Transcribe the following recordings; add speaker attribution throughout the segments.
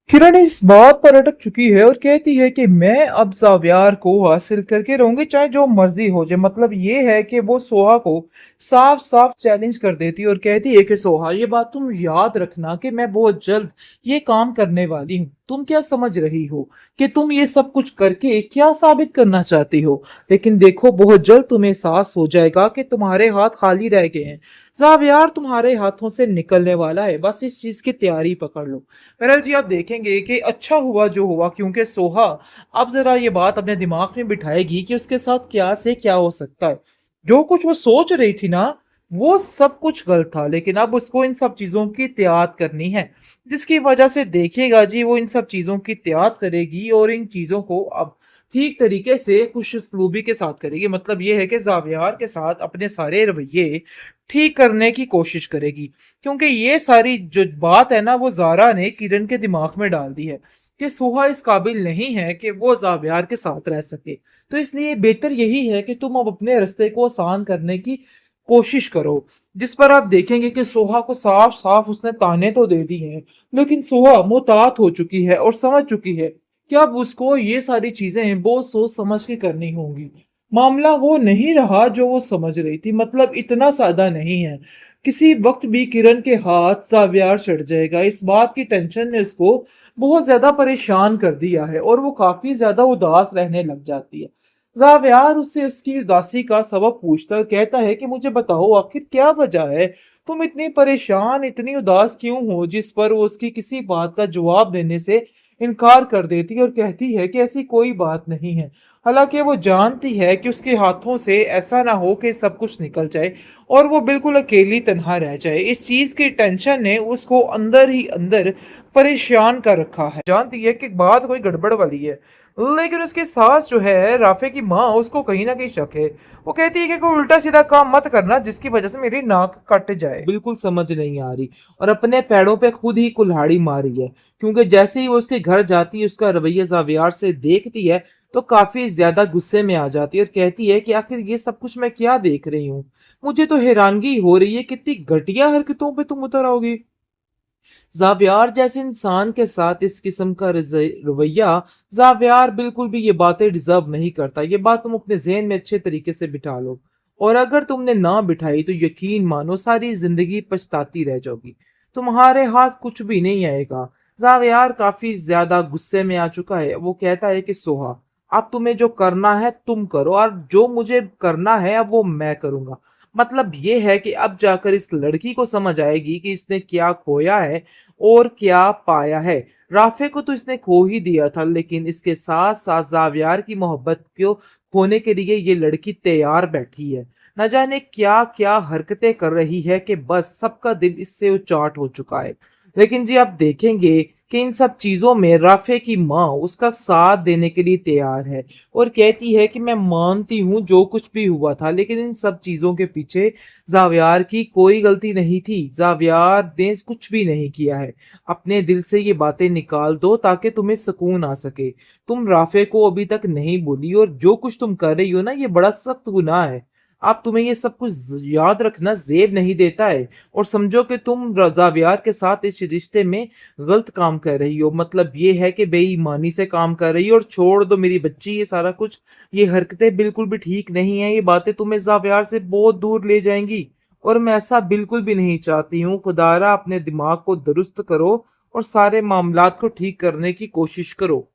Speaker 1: किरण इस बात पर अटक चुकी है और कहती है कि मैं अब जावियार को हासिल करके रहूंगी चाहे जो मर्जी हो जाए। मतलब ये है कि वो सोहा को साफ साफ चैलेंज कर देती है और कहती है कि सोहा, ये बात तुम याद रखना कि मैं बहुत जल्द ये काम करने वाली हूँ। तुम क्या समझ रही हो कि तुम ये सब कुछ करके क्या साबित करना चाहती हो? लेकिन देखो, बहुत जल्द तुम्हें एहसास हो जाएगा कि तुम्हारे हाथ खाली रह गए हैं। जावियार तुम्हारे हाथों से निकलने वाला है, बस इस चीज की तैयारी पकड़ लो। बहरहाल जी, आप देखेंगे कि अच्छा हुआ जो हुआ, क्योंकि सोहा अब जरा ये बात अपने दिमाग में बिठाएगी कि उसके साथ क्या से क्या हो सकता है। जो कुछ वो सोच रही थी ना, वो सब कुछ गलत था, लेकिन अब उसको इन सब चीजों की त्याग करनी है। जिसकी वजह से देखिएगा जी, वो इन सब चीजों की त्याग करेगी और इन चीजों को अब ठीक तरीके से खुश उसलूबी के साथ करेगी। मतलब ये है कि जावियार के साथ अपने सारे रवैये ठीक करने की कोशिश करेगी, क्योंकि ये सारी जो बात है ना, वो जारा ने किरण के दिमाग में डाल दी है कि सोहा इस काबिल नहीं है कि वो जावियार के साथ रह सके। तो इसलिए बेहतर यही है कि तुम अब अपने रास्ते को आसान करने की कोशिश करो। जिस पर आप देखेंगे कि सोहा को साफ साफ उसने ताने तो दे दी हैं, लेकिन सोहा मोहतात हो चुकी है और समझ चुकी है कि अब उसको ये सारी चीजें बहुत सोच समझ के करनी होंगी। मामला वो नहीं रहा जो वो समझ रही थी। मतलब इतना सादा नहीं है। किसी वक्त भी किरण के हाथ जावियार चढ़ जाएगा। इस बात की टेंशन ने उसको बहुत ज्यादा परेशान कर दिया है और वो काफी ज्यादा उदास रहने लग जाती है। जावियार उससे उसकी उदासी का सबब पूछता है, कहता है कि मुझे बताओ, आखिर क्या वजह है? तुम इतनी परेशान, इतनी उदास क्यों हो? जिस पर वो उसकी किसी बात का जवाब देने से इनकार कर देती है और कहती है कि ऐसी कोई बात नहीं है। हालांकि वो जानती है कि उसके हाथों से ऐसा ना हो कि सब कुछ निकल जाए और वो बिल्कुल अकेली तन्हा रह जाए। इस चीज की टेंशन ने उसको अंदर ही अंदर परेशान कर रखा है। जानती है कि बात कोई गड़बड़ वाली है, लेकिन उसकी सास जो है, राफे की माँ, उसको कहीं ना कहीं शक है। वो कहती है कि कोई उल्टा सीधा काम मत करना जिसकी वजह से मेरी नाक कट जाए। बिल्कुल समझ नहीं आ रही और अपने पैरों पे खुद ही कुल्हाड़ी मारी है, क्योंकि जैसे ही वो उसके घर जाती है, उसका रवैया जावियार से देखती है तो काफी ज्यादा गुस्से में आ जाती है और कहती है कि आखिर ये सब कुछ मैं क्या देख रही हूँ? मुझे तो हैरानगी हो रही है, कितनी घटिया हरकतों पे तुम उतर आओगी। जावियार जैसे इंसान के साथ इस किस्म का रवैया, जावियार बिल्कुल भी ये बातें डिजर्व नहीं करता। ये बात तुम अपने जहन में अच्छे तरीके से बिठा लो, और अगर तुमने ना बिठाई तो यकीन मानो सारी जिंदगी पछताती रह जाओगी। तुम्हारे हाथ कुछ भी नहीं आएगा। जावियार काफी ज्यादा गुस्से में आ चुका है। वो कहता है कि सोहा, अब तुम्हें जो करना है तुम करो, और जो मुझे करना है अब वो मैं करूंगा। मतलब ये है कि अब जाकर इस लड़की को समझ आएगी कि इसने क्या खोया है और क्या पाया है। राफे को तो इसने खो ही दिया था, लेकिन इसके साथ साथ जावियार की मोहब्बत को खोने के लिए ये लड़की तैयार बैठी है। न जाने क्या क्या हरकतें कर रही है कि बस सबका दिल इससे उचाट हो चुका है। लेकिन जी, आप देखेंगे कि इन सब चीजों में राफे की माँ उसका साथ देने के लिए तैयार है और कहती है कि मैं मानती हूँ जो कुछ भी हुआ था, लेकिन इन सब चीजों के पीछे जावियार की कोई गलती नहीं थी। जावियार ने कुछ भी नहीं किया है। अपने दिल से ये बातें निकाल दो ताकि तुम्हें सुकून आ सके। तुम राफे को अभी तक नहीं भूली, और जो कुछ तुम कर रही हो ना, ये बड़ा सख्त गुनाह है। आप तुम्हें ये सब कुछ याद रखना जेब नहीं देता है, और समझो कि तुम जावियार के साथ इस रिश्ते में गलत काम कर रही हो। मतलब ये है कि बेईमानी से काम कर रही हो। और छोड़ दो मेरी बच्ची ये सारा कुछ, ये हरकतें बिल्कुल भी ठीक नहीं है। ये बातें तुम्हें जावियार से बहुत दूर ले जाएंगी, और मैं ऐसा बिल्कुल भी नहीं चाहती हूँ। खुदारा अपने दिमाग को दुरुस्त करो और सारे मामलात को ठीक करने की कोशिश करो।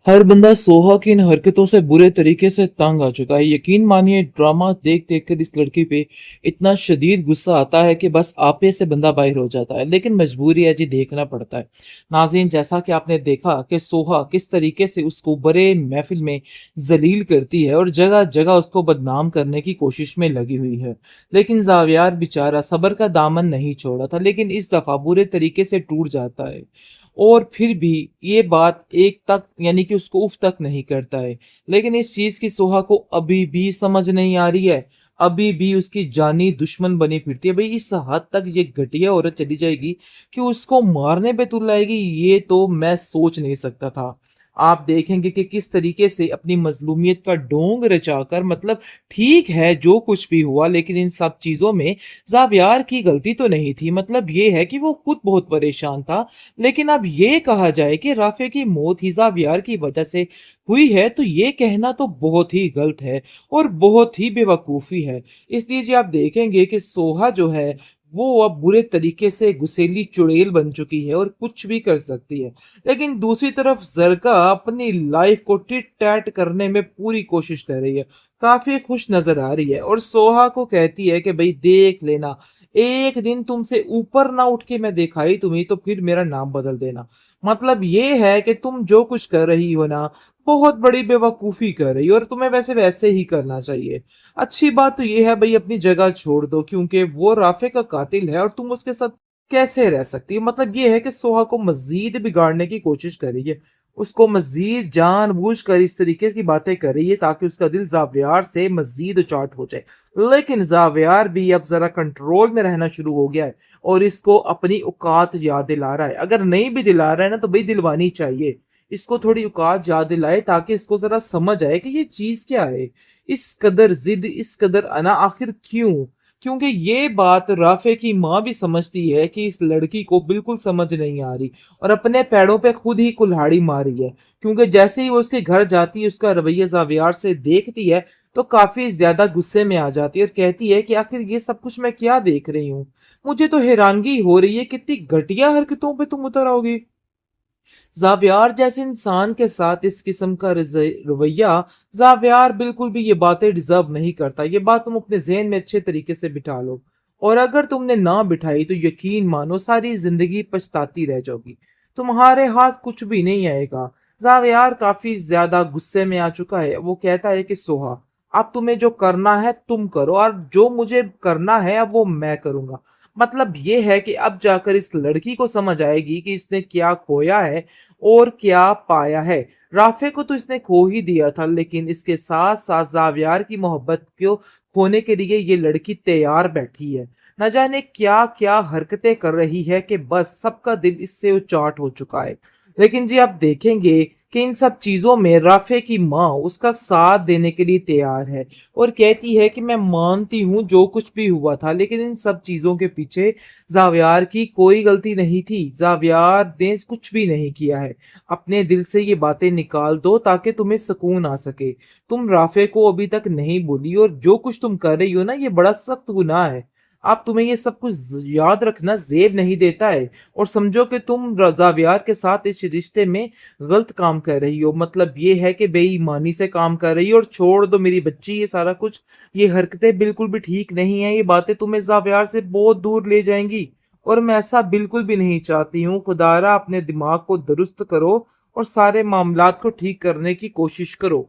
Speaker 1: हर बंदा सोहा की इन हरकतों से बुरे तरीके से तंग आ चुका है। यकीन मानिए, ड्रामा देख देख कर इस लड़की पे इतना शदीद गुस्सा आता है कि बस आपे से बंदा बाहर हो जाता है, लेकिन मजबूरी है जी, देखना पड़ता है। नाज़रीन, जैसा कि आपने देखा कि सोहा किस तरीके से उसको बड़े महफिल में जलील करती है और जगह जगह उसको बदनाम करने की कोशिश में लगी हुई है, लेकिन जावियार बेचारा सब्र का दामन नहीं छोड़ा था, लेकिन इस दफा बुरे तरीके से टूट जाता है। और फिर भी ये बात एक तक, यानी कि उसको उफ तक नहीं करता है। लेकिन इस चीज की सोहा को अभी भी समझ नहीं आ रही है। अभी भी उसकी जानी दुश्मन बनी फिरती है। भाई, इस हद तक ये घटिया औरत चली जाएगी कि उसको मारने पे तुल आएगी, ये तो मैं सोच नहीं सकता था। आप देखेंगे कि किस तरीके से अपनी मजलूमियत का ढोंग रचाकर, मतलब ठीक है जो कुछ भी हुआ, लेकिन इन सब चीजों में जावियार की गलती तो नहीं थी। मतलब ये है कि वो खुद बहुत परेशान था। लेकिन अब ये कहा जाए कि राफे की मौत ही जावियार की वजह से हुई है, तो ये कहना तो बहुत ही गलत है और बहुत ही बेवकूफ़ी है। इसलिए जी आप देखेंगे कि सोहा जो है वो अब बुरे तरीके से गुस्सैली चुड़ैल बन चुकी है और कुछ भी कर सकती है। लेकिन दूसरी तरफ ज़रका अपनी लाइफ को टिट-टैट करने में पूरी कोशिश कर रही है। काफ़ी खुश नज़र आ रही है और सोहा को कहती है कि भई देख लेना, एक दिन तुमसे ऊपर ना उठ के मैं दिखाई तुम्हें तो फिर मेरा नाम बदल देना। मतलब ये है कि तुम जो कुछ कर रही हो ना, बहुत बड़ी बेवकूफ़ी कर रही हो और तुम्हें वैसे ही करना चाहिए। अच्छी बात तो ये है भई अपनी जगह छोड़ दो, क्योंकि वो राफ़े का कातिल है और तुम उसके साथ कैसे रह सकती हो? मतलब ये है कि सोहा को मज़ीद बिगाड़ने की कोशिश कर रही है। उसको मज़ीद जानबूझकर इस तरीके की बातें कर रही है ताकि उसका दिल ज़ावियार से मज़ीद उचाट हो जाए। लेकिन ज़ावियार भी अब ज़रा कंट्रोल में रहना शुरू हो गया है और इसको अपनी औकात याद दिला रहा है। अगर नहीं भी दिला रहा है ना, तो भई दिलवानी चाहिए। इसको थोड़ी औकात याद दिलाए ताकि इसको ज़रा समझ आए कि ये चीज़ क्या है। इस कदर ज़िद, इस कदर अना आखिर क्यों? क्योंकि ये बात राफ़े की माँ भी समझती है कि इस लड़की को बिल्कुल समझ नहीं आ रही और अपने पैरों पे खुद ही कुल्हाड़ी मारी है। क्योंकि जैसे ही वो उसके घर जाती है, उसका रवैया ज़ावियार से देखती है, तो काफ़ी ज़्यादा गुस्से में आ जाती है और कहती है कि आखिर ये सब कुछ मैं क्या देख रही हूँ? मुझे तो हैरानगी हो रही है, कितनी घटिया हरकतों पे तुम उतर आओगे। ज़ावियार जैसे इंसान के साथ इस किस्म का रवैया, ज़ावियार बिल्कुल भी ये बातें डिज़र्व नहीं करता। ये बात तुम अपने ज़हन में अच्छे तरीके से बिठा लो और अगर तुमने ना बिठाई तो यकीन मानो सारी ज़िंदगी पछताती रह जाओगी। तुम्हारे हाथ कुछ भी नहीं आएगा। ज़ावियार काफ़ी ज़्यादा गुस्से में आ चुका है। वो कहता है कि सोहा, अब तुम्हें जो करना है तुम करो और जो मुझे करना है अब वो मैं करूँगा। मतलब ये है कि अब जाकर इस लड़की को समझ आएगी कि इसने क्या खोया है और क्या पाया है। राफ़े को तो इसने खो ही दिया था, लेकिन इसके साथ-साथ ज़ावियार की मोहब्बत को खोने के लिए ये लड़की तैयार बैठी है। न जाने क्या-क्या हरकतें कर रही है कि बस सबका दिल इससे उचाट हो चुका है। लेकिन जी आप देखेंगे कि इन सब चीज़ों में राफ़े की माँ उसका साथ देने के लिए तैयार है और कहती है कि मैं मानती हूँ जो कुछ भी हुआ था, लेकिन इन सब चीज़ों के पीछे ज़ावियार की कोई गलती नहीं थी। ज़ावियार ने कुछ भी नहीं किया है। अपने दिल से ये बातें निकाल दो ताकि तुम्हें सुकून आ सके। तुम राफ़े को अभी तक नहीं भूली और जो कुछ तुम कर रही हो ना, ये बड़ा सख्त गुनाह है। अब तुम्हें ये सब कुछ याद रखना ज़ेब नहीं देता है और समझो कि तुम ज़ावियार के साथ इस रिश्ते में गलत काम कर रही हो। मतलब ये है कि बेईमानी से काम कर रही हो और छोड़ दो मेरी बच्ची ये सारा कुछ। ये हरकतें बिल्कुल भी ठीक नहीं है। ये बातें तुम्हें ज़ावियार से बहुत दूर ले जाएंगी और मैं ऐसा बिल्कुल भी नहीं चाहती हूँ। खुदारा अपने दिमाग को दुरुस्त करो और सारे मामलात को ठीक करने की कोशिश करो।